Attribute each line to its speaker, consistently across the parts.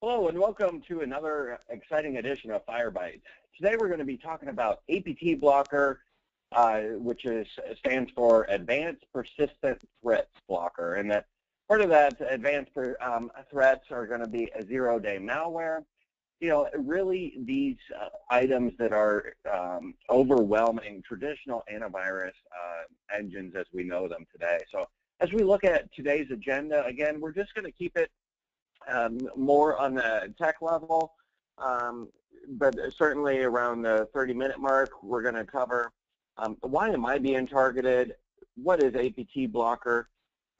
Speaker 1: Hello and welcome to another exciting edition of FireBytes. Today we're going to be talking about APT blocker, which stands for Advanced Persistent Threats Blocker. And that part of that advanced threats are going to be a zero-day malware. You know, really these items that are overwhelming traditional antivirus engines as we know them today. So as we look at today's agenda, again, we're just going to keep it more on the tech level, but certainly around the 30-minute mark, we're going to cover why am I being targeted, what is APT blocker,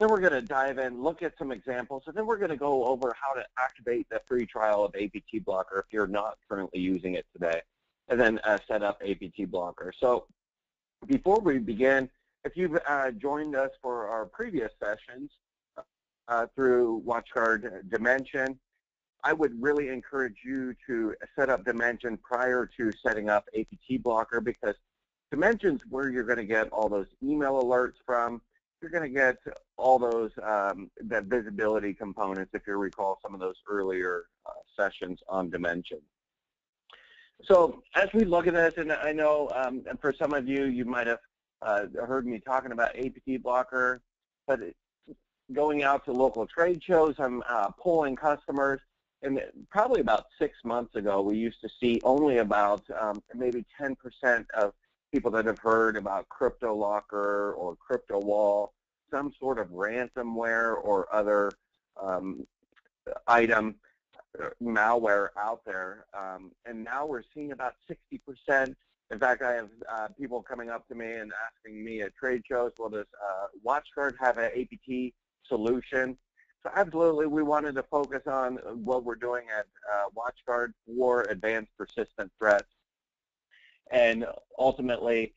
Speaker 1: then we're going to dive in, look at some examples, and then we're going to go over how to activate the free trial of APT blocker if you're not currently using it today, and then set up APT blocker. So before we begin, if you've joined us for our previous sessions, through WatchGuard Dimension, I would really encourage you to set up Dimension prior to setting up APT blocker, because Dimension's where you're going to get all those email alerts from. You're going to get all those that visibility components, if you recall some of those earlier sessions on Dimension. So as we look at this, and I know for some of you, you might have heard me talking about APT blocker, but going out to local trade shows, I'm polling customers, and probably about 6 months ago, we used to see only about maybe 10% of people that have heard about CryptoLocker or CryptoWall, some sort of ransomware or other item malware out there. And now we're seeing about 60%. In fact, I have people coming up to me and asking me at trade shows, well, does WatchGuard have an APT solution? So absolutely, we wanted to focus on what we're doing at WatchGuard for advanced persistent threats. And ultimately,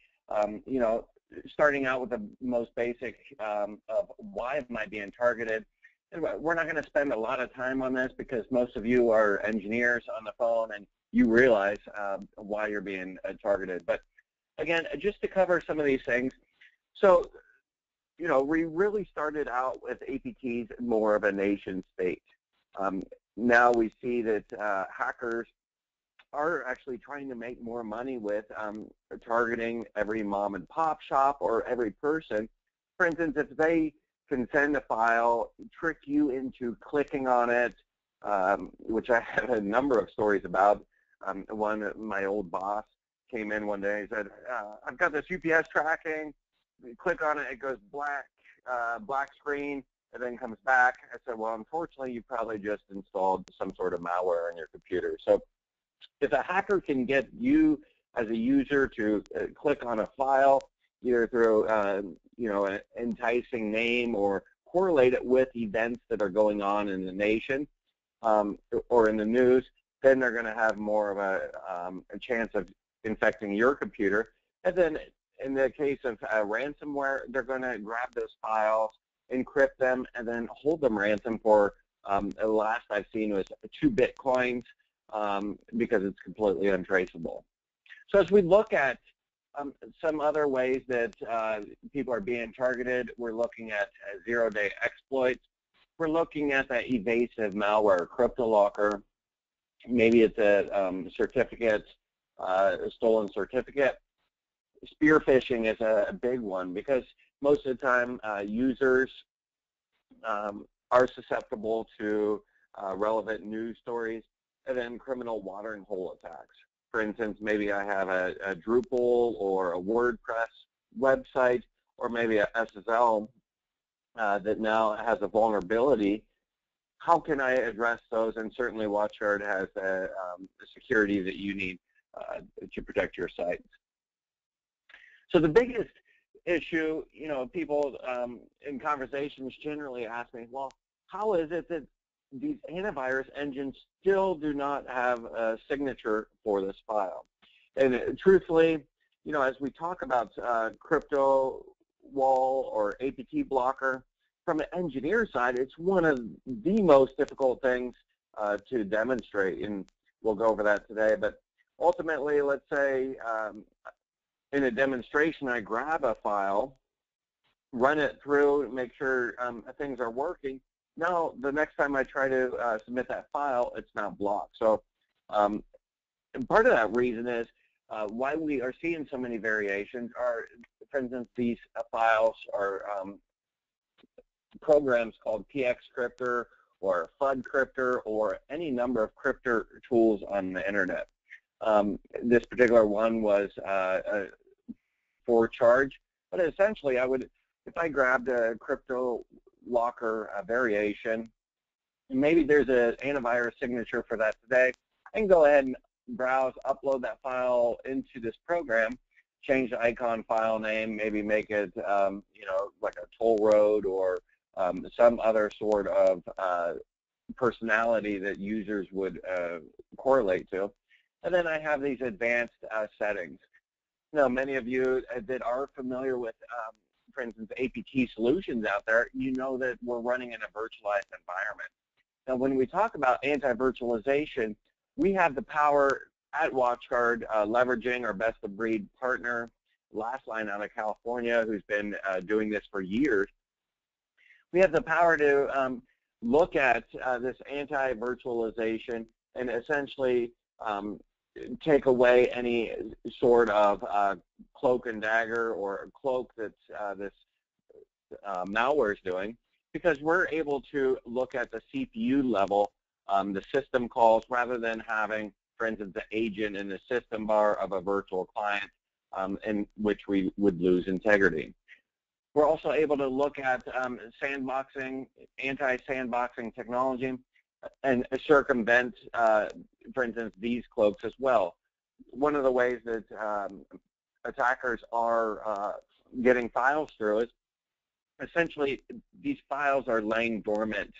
Speaker 1: you know, starting out with the most basic of why am I being targeted. And we're not going to spend a lot of time on this because most of you are engineers on the phone and you realize why you're being targeted. But again, just to cover some of these things. So, you know, we really started out with APTs more of a nation state. Now we see that hackers are actually trying to make more money with targeting every mom and pop shop or every person. For instance, if they can send a file, trick you into clicking on it, which I have a number of stories about. One, my old boss came in one day and said, I've got this UPS tracking. You click on it, it goes black screen, and then comes back. I said, well, unfortunately, you probably just installed some sort of malware on your computer. So if a hacker can get you as a user to click on a file, either through you know, an enticing name or correlate it with events that are going on in the nation or in the news, then they're going to have more of a chance of infecting your computer. And then in the case of ransomware, they're going to grab those files, encrypt them, and then hold them ransom for, the last I've seen was 2 Bitcoins because it's completely untraceable. So as we look at some other ways that people are being targeted, we're looking at zero-day exploits. We're looking at that evasive malware, CryptoLocker. Maybe it's a certificate, a stolen certificate. Spear phishing is a big one because most of the time users are susceptible to relevant news stories, and then criminal watering hole attacks. For instance, maybe I have a Drupal or a WordPress website, or maybe a SSL that now has a vulnerability. How can I address those? And certainly WatchGuard has the security that you need to protect your sites. So the biggest issue, you know, people in conversations generally ask me, well, how is it that these antivirus engines still do not have a signature for this file? And truthfully, you know, as we talk about CryptoWall or APT blocker, from an engineer side, it's one of the most difficult things to demonstrate, and we'll go over that today. But ultimately, let's say in a demonstration, I grab a file, run it through, make sure things are working. now the next time I try to submit that file, it's now blocked. So and part of that reason is why we are seeing so many variations are, for instance, these files are programs called PX Cryptor or FUD Cryptor or any number of cryptor tools on the internet. This particular one was for charge, but essentially if I grabbed a crypto locker variation, maybe there's an antivirus signature for that today, I can go ahead and browse, upload that file into this program, change the icon file name, maybe make it like a toll road or some other sort of personality that users would correlate to. And then I have these advanced settings. Now, many of you that are familiar with, for instance, APT solutions out there, you know that we're running in a virtualized environment. Now, when we talk about anti-virtualization, we have the power at WatchGuard, leveraging our best-of-breed partner, Lastline out of California, who's been doing this for years. We have the power to look at this anti-virtualization and essentially take away any sort of cloak and dagger or cloak that this malware is doing, because we're able to look at the CPU level, the system calls, rather than having, for instance, the agent in the system bar of a virtual client, in which we would lose integrity. We're also able to look at sandboxing, anti-sandboxing technology, and circumvent, for instance, these cloaks as well. One of the ways that attackers are getting files through is essentially these files are laying dormant.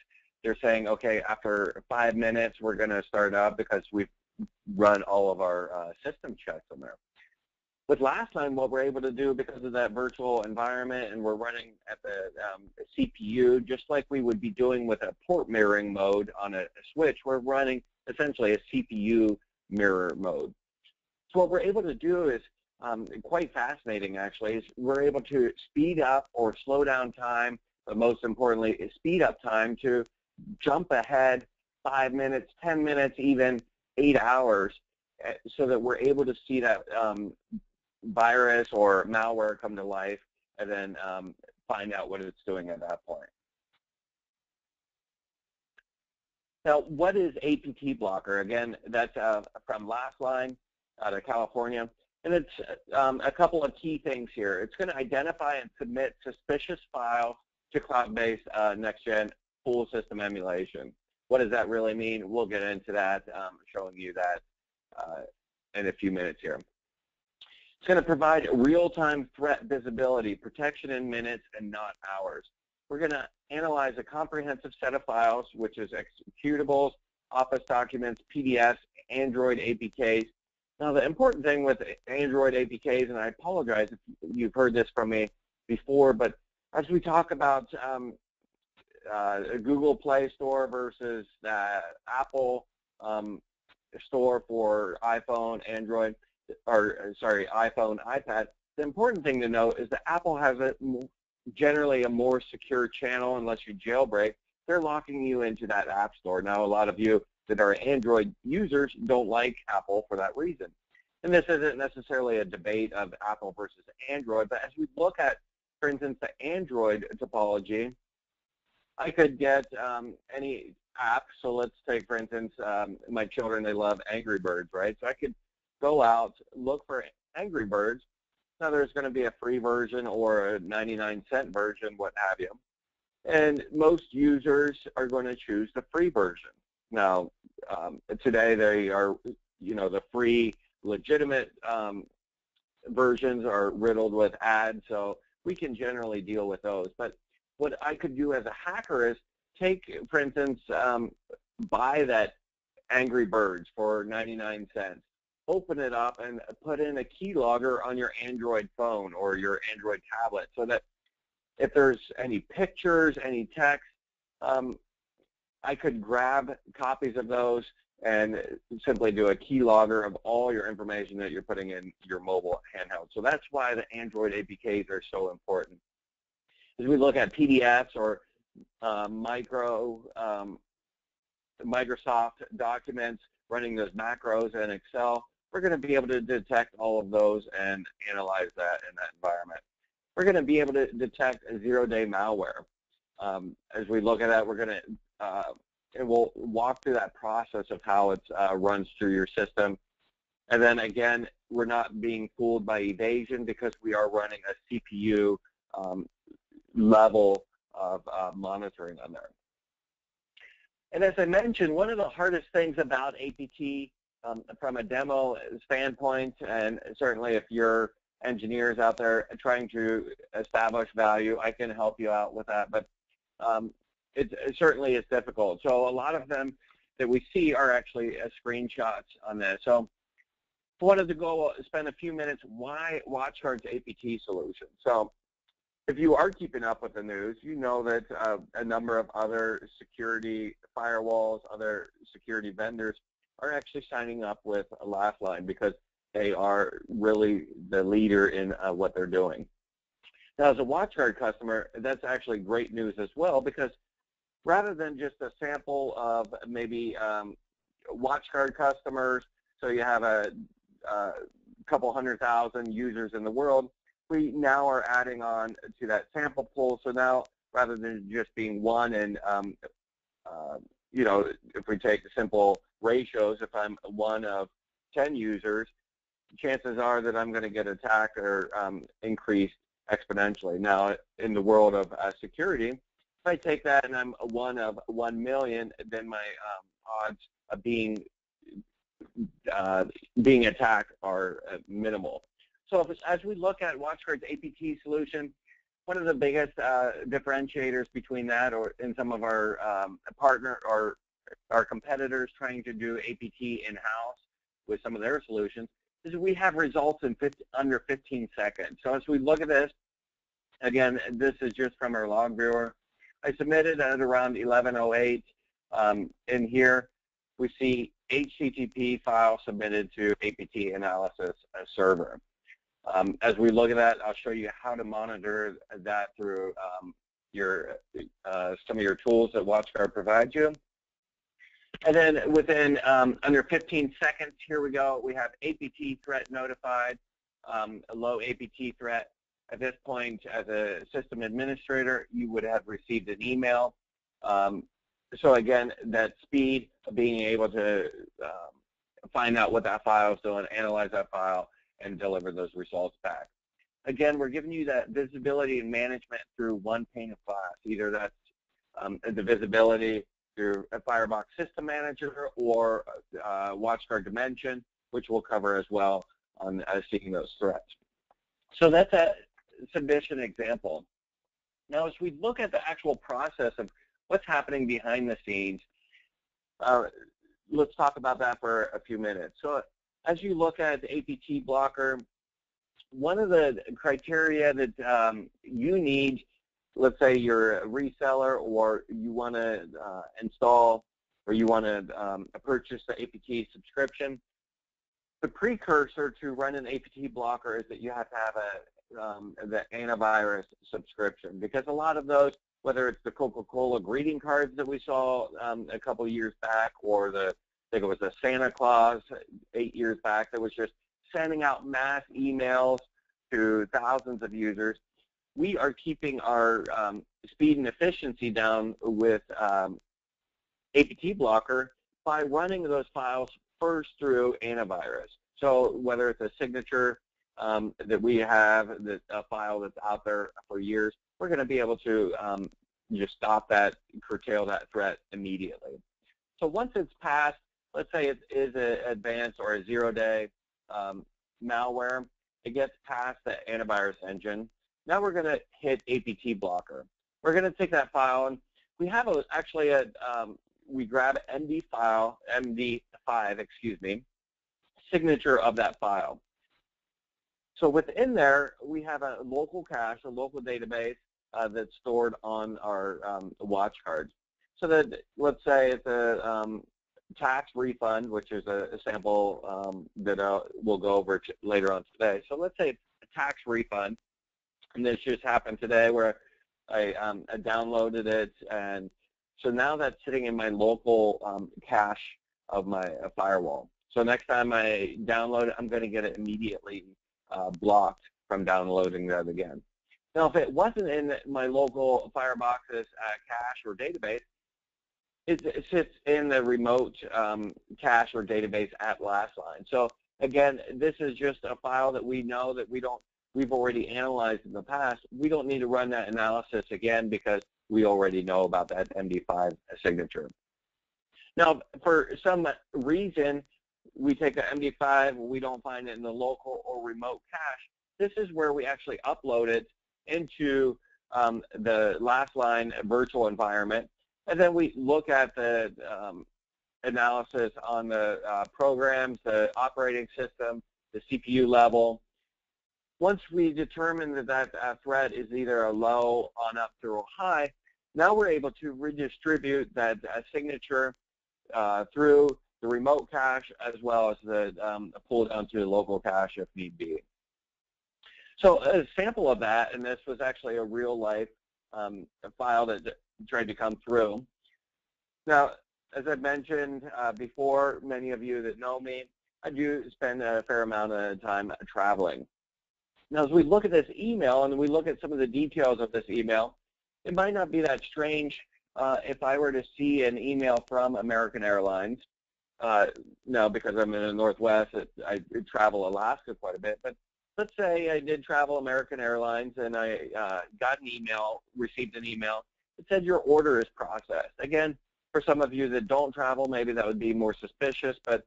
Speaker 1: They're saying, okay, after 5 minutes, we're going to start up because we've run all of our system checks on there. With Lastline, what we're able to do because of that virtual environment, and we're running at the CPU, just like we would be doing with a port mirroring mode on a switch, we're running essentially a CPU mirror mode. So what we're able to do is quite fascinating, actually, is we're able to speed up or slow down time, but most importantly, is speed up time to jump ahead 5 minutes, 10 minutes, even 8 hours, so that we're able to see that virus or malware come to life and then find out what it's doing at that point. Now, what is APT blocker? Again, that's from Lastline out of California. And it's a couple of key things here. It's going to identify and submit suspicious files to cloud-based next-gen full system emulation. What does that really mean? We'll get into that, showing you that in a few minutes here. It's going to provide real-time threat visibility, protection in minutes and not hours. We're going to analyze a comprehensive set of files, which is executables, Office documents, PDFs, Android APKs. Now, the important thing with Android APKs, and I apologize if you've heard this from me before, but as we talk about Google Play Store versus the Apple Store for iPhone, Android, or sorry, iPhone, iPad, the important thing to note is that Apple has generally a more secure channel unless you jailbreak. They're locking you into that app store. Now, a lot of you that are Android users don't like Apple for that reason. And this isn't necessarily a debate of Apple versus Android, but as we look at, for instance, the Android topology, I could get any app. So let's take, for instance, my children, they love Angry Birds, right? So I could go out, look for Angry Birds. Now, there's going to be a free version or a 99-cent version, what have you. And most users are going to choose the free version. Now, today they are, the free legitimate versions are riddled with ads, so we can generally deal with those. But what I could do as a hacker is take, for instance, buy that Angry Birds for 99 cents, open it up and put in a keylogger on your Android phone or your Android tablet so that if there's any pictures, any text, I could grab copies of those and simply do a keylogger of all your information that you're putting in your mobile handheld. So that's why the Android APKs are so important. As we look at PDFs or Microsoft documents, running those macros in Excel, we're going to be able to detect all of those and analyze that in that environment. We're going to be able to detect a zero-day malware. As we look at that, we're going to and we'll walk through that process of how it runs through your system. And then again, we're not being fooled by evasion because we are running a CPU level of monitoring on there. And as I mentioned, one of the hardest things about APT from a demo standpoint, and certainly if you're engineers out there trying to establish value, I can help you out with that, but it certainly is difficult. So a lot of them that we see are actually screenshots on this. So I wanted to go spend a few minutes why WatchGuard's APT solution. So if you are keeping up with the news, you know that a number of other security firewalls, other security vendors are actually signing up with LastLine because they are really the leader in what they're doing. Now, as a WatchGuard customer, that's actually great news as well, because rather than just a sample of maybe WatchGuard customers, so you have a couple 100,000 users in the world, we now are adding on to that sample pool. So now, rather than just being one, and you know, if we take simple ratios, if I'm one of 10 users, chances are that I'm going to get attacked or increased exponentially. Now, in the world of security, if I take that and I'm one of 1 million, then my odds of being attacked are minimal. So as we look at WatchGuard's APT solution, one of the biggest differentiators between that and some of our partner or our competitors trying to do APT in-house with some of their solutions is we have results in under 15 seconds. So as we look at this, again, this is just from our log viewer. I submitted at around 11:08. In here, we see HTTP file submitted to APT analysis server. As we look at that, I'll show you how to monitor that through some of your tools that WatchGuard provides you. And then within under 15 seconds, here we go, we have APT threat notified, a low APT threat. At this point, as a system administrator, you would have received an email. So again, that speed of being able to find out what that file is doing, analyze that file, and deliver those results back. Again, we're giving you that visibility and management through one pane of glass. Either that's the visibility through a FireBytes System Manager or WatchGuard Dimension, which we'll cover as well on seeing those threats. So that's a submission example. Now, as we look at the actual process of what's happening behind the scenes, let's talk about that for a few minutes. So as you look at the APT blocker, one of the criteria that you need, let's say you're a reseller or you want to install or you want to purchase the APT subscription, the precursor to run an APT blocker is that you have to have the antivirus subscription, because a lot of those, whether it's the Coca-Cola greeting cards that we saw a couple of years back, or I think it was the Santa Claus 8 years back that was just sending out mass emails to thousands of users, we are keeping our speed and efficiency down with APT blocker by running those files first through antivirus. So whether it's a signature that we have, a file that's out there for years, we're going to be able to just stop that, curtail that threat immediately. So once it's passed, let's say it is an advanced or a zero-day malware, it gets past the antivirus engine. Now we're going to hit APT blocker. We're going to take that file, and we have we grab MD5, signature of that file. So within there, we have a local cache, a local database that's stored on our WatchGuard. So that, let's say it's a tax refund, which is a sample that we'll go over later on today. So let's say it's a tax refund, and this just happened today where I downloaded it, and so now that's sitting in my local cache of my firewall. So next time I download it, I'm going to get it immediately blocked from downloading that again. Now, if it wasn't in my local FireBytes cache or database, it sits in the remote cache or database at last line. So again, this is just a file that we know that we've already analyzed in the past. We don't need to run that analysis again because we already know about that MD5 signature. Now, for some reason, we take the MD5, we don't find it in the local or remote cache. This is where we actually upload it into the last line virtual environment, and then we look at the analysis on the programs, the operating system, the CPU level. Once we determine that that threat is either a low, on up through a high, now we're able to redistribute that signature through the remote cache as well as the pull down to the local cache if need be. So a sample of that, and this was actually a real life file that tried to come through. Now, as I mentioned before, many of you that know me, I do spend a fair amount of time traveling. Now, as we look at this email and we look at some of the details of this email, it might not be that strange if I were to see an email from American Airlines. No, because I'm in the Northwest, I travel Alaska quite a bit, but let's say I did travel American Airlines and I got an email, received an email that said your order is processed. Again, for some of you that don't travel, maybe that would be more suspicious, but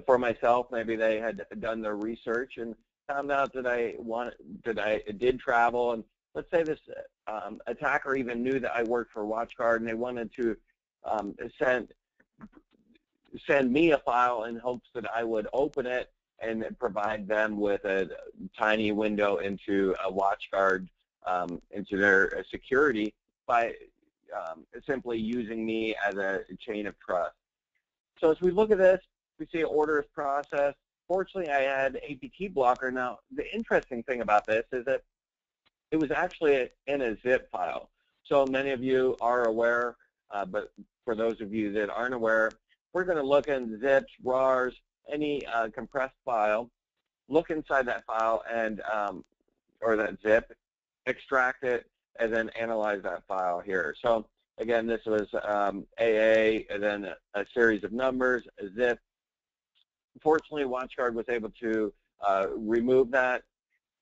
Speaker 1: for myself, maybe they had done their research and found out that I did travel, and let's say this attacker even knew that I worked for WatchGuard and they wanted to send me a file in hopes that I would open it and provide them with a tiny window into a WatchGuard, into their security by simply using me as a chain of trust. So as we look at this, we see order is processed. Fortunately, I had APT blocker. Now, the interesting thing about this is that it was actually in a zip file. So many of you are aware, but for those of you that aren't aware, we're going to look in zips, RARs, any compressed file, look inside that file and or that zip, extract it, and then analyze that file here. So again, this was AA, and then a series of numbers, a zip. Fortunately, WatchGuard was able to remove that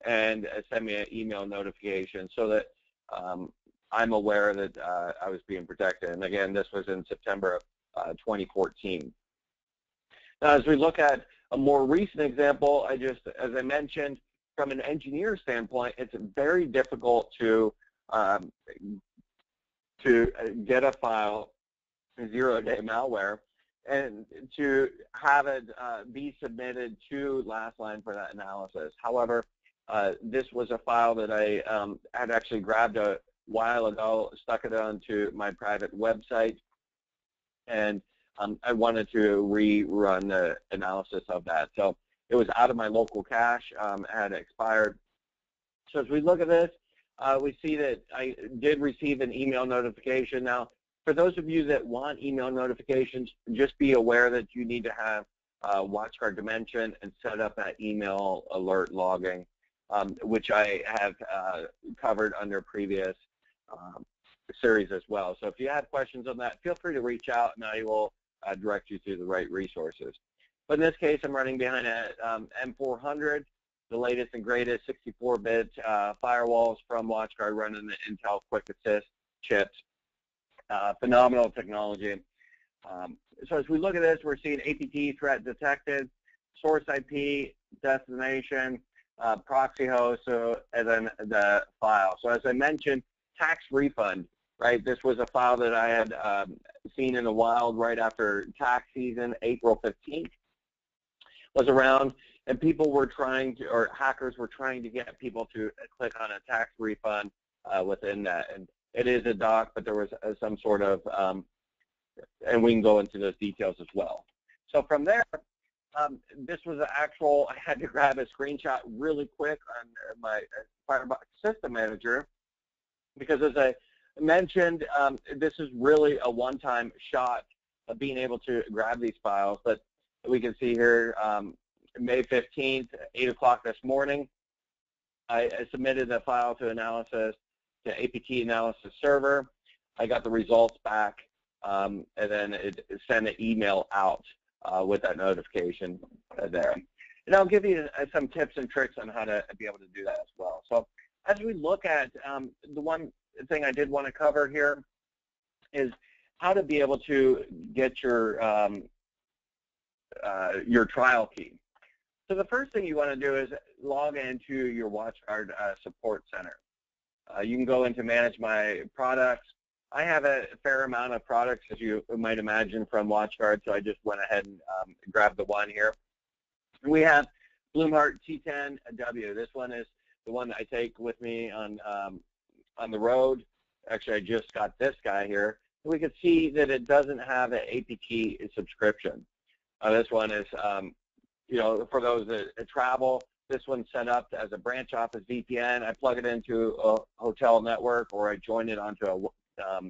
Speaker 1: and send me an email notification so that I'm aware that I was being protected. And again, this was in September of 2014. Now, as we look at a more recent example, as I mentioned, from an engineer standpoint, it's very difficult to get a file, zero-day malware, and to have it be submitted to last line for that analysis. However, this was a file that I had actually grabbed a while ago, stuck it onto my private website, and I wanted to rerun the analysis of that. So it was out of my local cache, had expired. So as we look at this, we see that I did receive an email notification. Now, for those of you that want email notifications, just be aware that you need to have WatchGuard Dimension and set up that email alert logging, which I have covered under previous series as well. So if you have questions on that, feel free to reach out and I will direct you to the right resources. But in this case, I'm running behind a M400, the latest and greatest 64-bit firewalls from WatchGuard running the Intel Quick Assist chips. Phenomenal technology. So as we look at this, we're seeing APT threat detected, source IP, destination, proxy host, and then the file. So as I mentioned, tax refund, right? This was a file that I had seen in the wild right after tax season, April 15th was around, and people were trying to, or hackers were trying to get people to click on a tax refund within that. And it is a doc, but there was some sort of, and we can go into those details as well. So from there, this was an actual, I had to grab a screenshot really quick on my FireBytes System Manager. because as I mentioned, this is really a one-time shot of being able to grab these files. But we can see here, May 15th, 8 o'clock this morning, I submitted a file to analysis, to APT analysis server. I got the results back, and then it sent an email out with that notification there. And I'll give you some tips and tricks on how to be able to do that as well. So as we look at the one thing I did want to cover here is how to be able to get your trial key. So the first thing you want to do is log into your WatchGuard support center. You can go into manage my products. I have a fair amount of products, as you might imagine, from WatchGuard, so I just went ahead and grabbed the one here. We have Blumhardt T10W. This one is the one that I take with me on the road. Actually, I just got this guy here. We can see that it doesn't have an APT subscription. This one is, you know, for those that travel, this one's set up as a branch office VPN. I plug it into a hotel network, or I join it onto a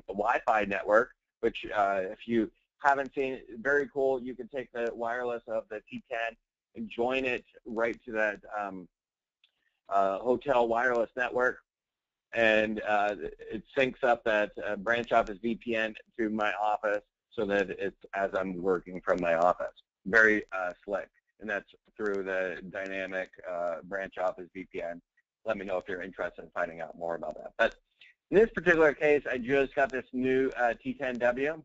Speaker 1: Wi-Fi network, which if you haven't seen, very cool. You can take the wireless of the T10 and join it right to that hotel wireless network, and it syncs up that branch office VPN to my office so that it's as I'm working from my office. Very slick, and that's through the dynamic branch office VPN. Let me know if you're interested in finding out more about that. But in this particular case, I just got this new T10W.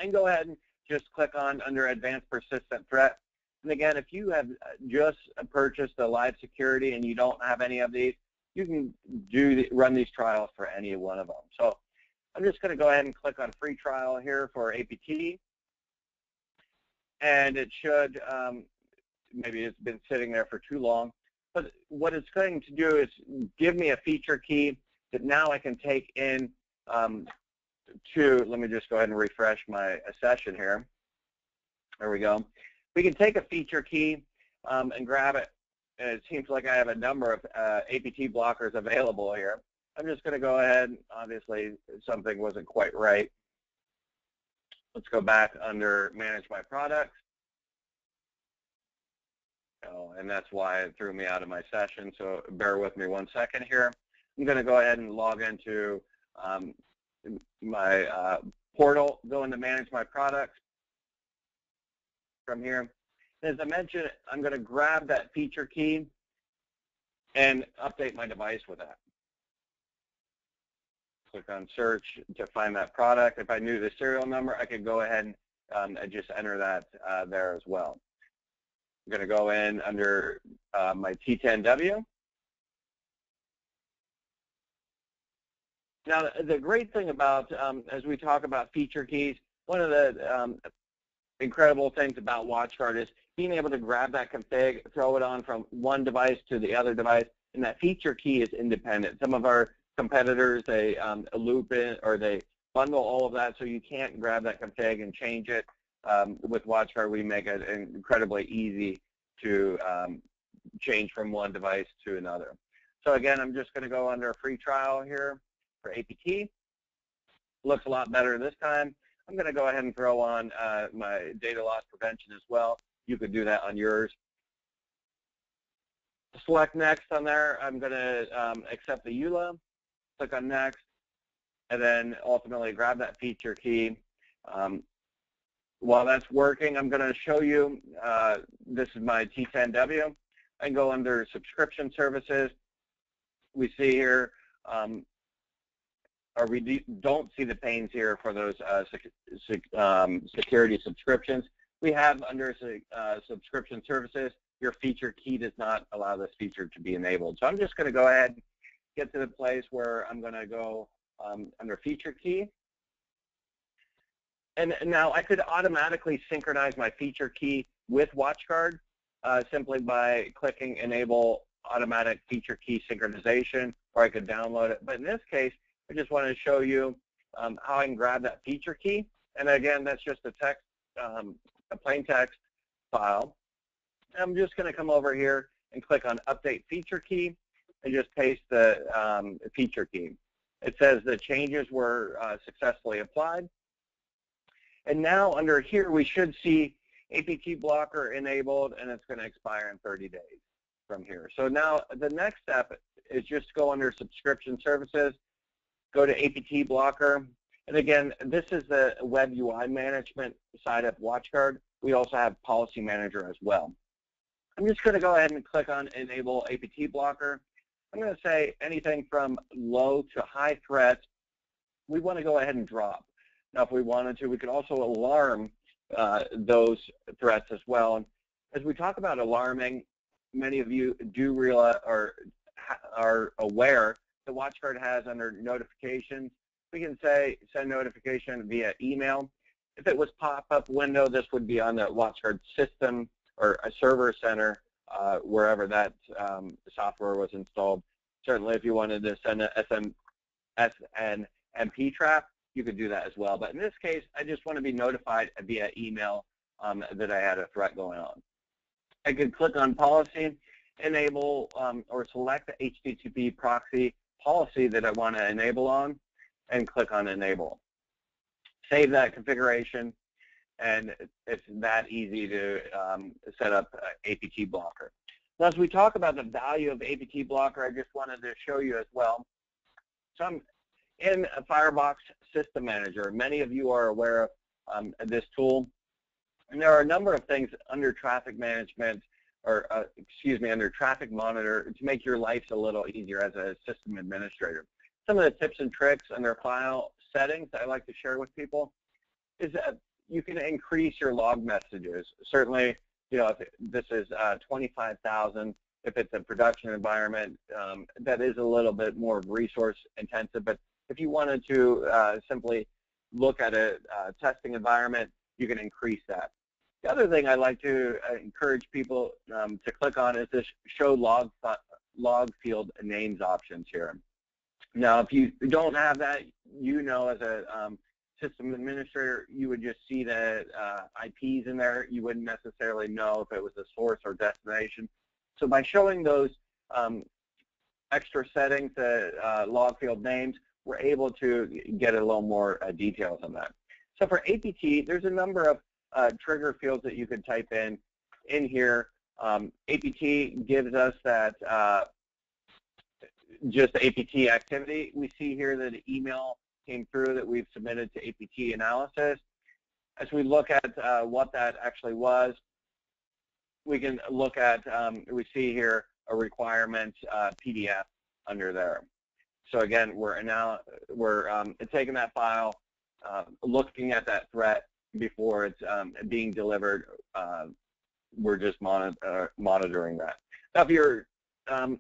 Speaker 1: And go ahead and just click on under Advanced Persistent Threat. And again, if you have just purchased a live security and you don't have any of these, you can run these trials for any one of them. So I'm just going to go ahead and click on free trial here for APT. And it should, maybe it's been sitting there for too long, but what it's going to do is give me a feature key that now I can take in let me just go ahead and refresh my session here. There we go. We can take a feature key and grab it. And it seems like I have a number of APT blockers available here. I'm just going to go ahead. Obviously, something wasn't quite right. Let's go back under Manage My Products. Oh, and that's why it threw me out of my session, so bear with me 1 second here. I'm going to go ahead and log into my portal, go into Manage My Products from here. As I mentioned, I'm going to grab that feature key and update my device with that. Click on search to find that product. If I knew the serial number, I could go ahead and just enter that there as well. I'm going to go in under my T10W. Now, the great thing about, as we talk about feature keys, one of the incredible things about WatchGuard is being able to grab that config, throw it on from one device to the other device, and that feature key is independent. Some of our competitors, they loop in or they bundle all of that, so you can't grab that config and change it. With WatchGuard, we make it incredibly easy to change from one device to another. So again, I'm just going to go under a free trial here for APT. Looks a lot better this time. I'm going to go ahead and throw on my data loss prevention as well. You could do that on yours. Select next on there. I'm going to accept the EULA. Click on next, and then ultimately grab that feature key. While that's working, I'm going to show you, this is my T10W. I can go under subscription services. We see here, or we don't see the panes here for those security subscriptions. We have under subscription services, your feature key does not allow this feature to be enabled. So I'm just going to go ahead and get to the place where I'm going to go under feature key. And now I could automatically synchronize my feature key with WatchGuard simply by clicking Enable Automatic Feature Key Synchronization, or I could download it. But in this case, I just wanted to show you how I can grab that feature key. And again, that's just a text, a plain text file. I'm just going to come over here and click on Update Feature Key and just paste the feature key. It says the changes were successfully applied. And now under here, we should see APT blocker enabled, and it's going to expire in 30 days from here. So now the next step is just go under subscription services, go to APT blocker. And again, this is the web UI management side of WatchGuard. We also have policy manager as well. I'm just going to go ahead and click on enable APT blocker. I'm going to say anything from low to high threats, we want to go ahead and drop. Now, if we wanted to, we could also alarm those threats as well. And as we talk about alarming, many of you do realize or are aware that WatchGuard has under notifications. We can say send notification via email. If it was pop-up window, this would be on the WatchGuard system or a server center, wherever that software was installed. Certainly, if you wanted to send a SNMP trap, you could do that as well. But in this case, I just want to be notified via email that I had a threat going on. I could click on policy, enable, or select the HTTP proxy policy that I want to enable on, and click on enable. Save that configuration, and it's that easy to set up APT blocker. Now, as we talk about the value of APT blocker, I just wanted to show you as well. So I'm in a FireBytes System Manager. Many of you are aware of this tool. And there are a number of things under traffic management, or under traffic monitor to make your life a little easier as a system administrator. Some of the tips and tricks under file settings that I like to share with people is that you can increase your log messages. Certainly, you know, if this is 25,000, if it's a production environment, that is a little bit more resource intensive. But if you wanted to simply look at a testing environment, you can increase that. The other thing I like to encourage people to click on is this show log field names options here. Now, if you don't have that, you know, as a system administrator, you would just see the IPs in there. You wouldn't necessarily know if it was a source or destination. So by showing those extra settings, log field names, we're able to get a little more details on that. So for APT, there's a number of trigger fields that you could type in here. APT gives us that just APT activity. We see here that an email came through that we've submitted to APT analysis. As we look at what that actually was, we can look at, we see here a requirement PDF under there. So again, we're taking that file, looking at that threat before it's being delivered. We're just monitoring that. Now, if you're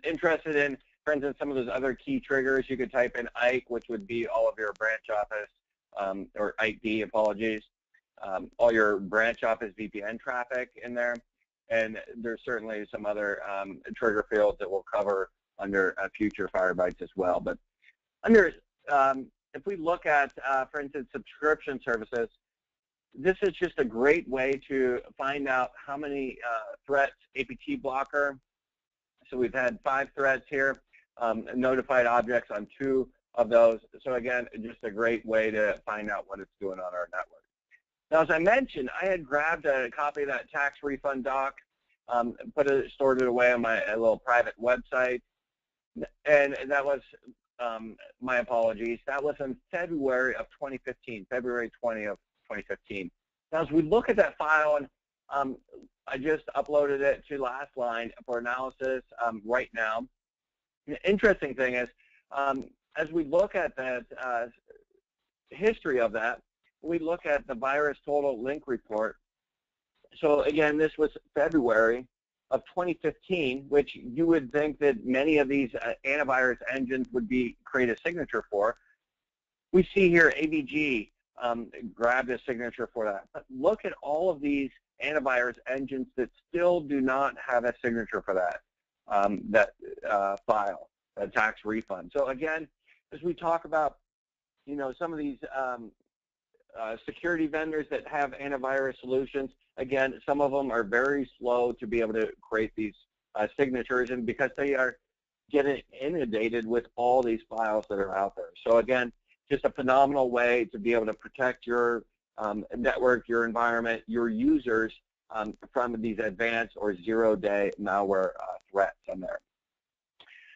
Speaker 1: interested in, for instance, some of those other key triggers, you could type in IKE, which would be all of your branch office, or IKE, apologies, all your branch office VPN traffic in there. And there's certainly some other trigger fields that we'll cover under future FireBytes as well. But under, if we look at, for instance, subscription services, this is just a great way to find out how many threats APT blocker. So we've had 5 threats here, notified objects on 2 of those. So again, just a great way to find out what it's doing on our network. Now, as I mentioned, I had grabbed a copy of that tax refund doc, stored it away on my little private website, and that was, my apologies, that was in February of 2015, February 20 of 2015. Now, as we look at that file, and I just uploaded it to Lastline for analysis right now. The interesting thing is, as we look at that history of that, we look at the virus total link report. So again, this was February of 2015, which you would think that many of these antivirus engines would create a signature for. We see here AVG grabbed a signature for that. But look at all of these antivirus engines that still do not have a signature for that file, that tax refund. So again, as we talk about, you know, some of these security vendors that have antivirus solutions, again, some of them are very slow to be able to create these signatures, and because they are get inundated with all these files that are out there. So again, just a phenomenal way to be able to protect your network, your environment, your users from these advanced or zero-day malware threats in there.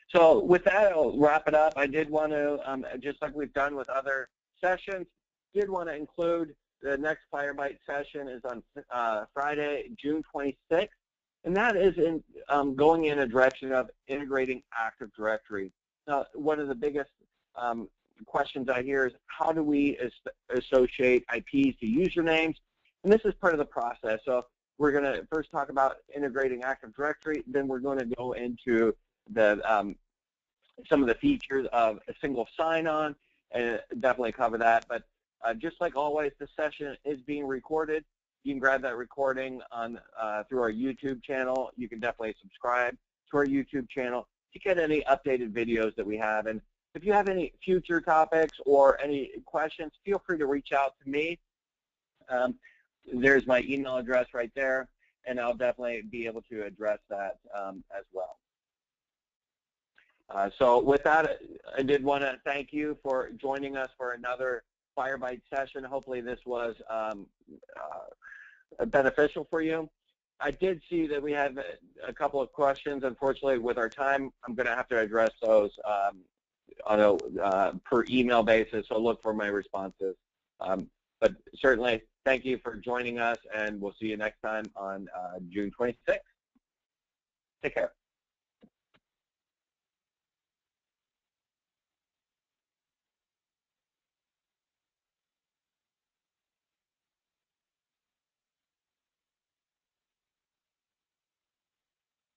Speaker 1: So with that, I'll wrap it up. I did want to, just like we've done with other sessions, did want to include the next FireBytes session is on Friday, June 26th, and that is in going in a direction of integrating Active Directory. Now, one of the biggest questions I hear is how do we associate IPs to usernames? And this is part of the process. So we're going to first talk about integrating Active Directory, then we're going to go into the some of the features of a single sign-on and definitely cover that. But just like always, the session is being recorded. You can grab that recording on through our YouTube channel. You can definitely subscribe to our YouTube channel to get any updated videos that we have. And if you have any future topics or any questions, feel free to reach out to me. There's my email address right there, and I'll definitely be able to address that as well. So with that, I did want to thank you for joining us for another FireBytes session. Hopefully this was beneficial for you. I did see that we have a couple of questions. Unfortunately, with our time, I'm going to have to address those on a per email basis, so look for my responses. But certainly, thank you for joining us, and we'll see you next time on June 26th. Take care.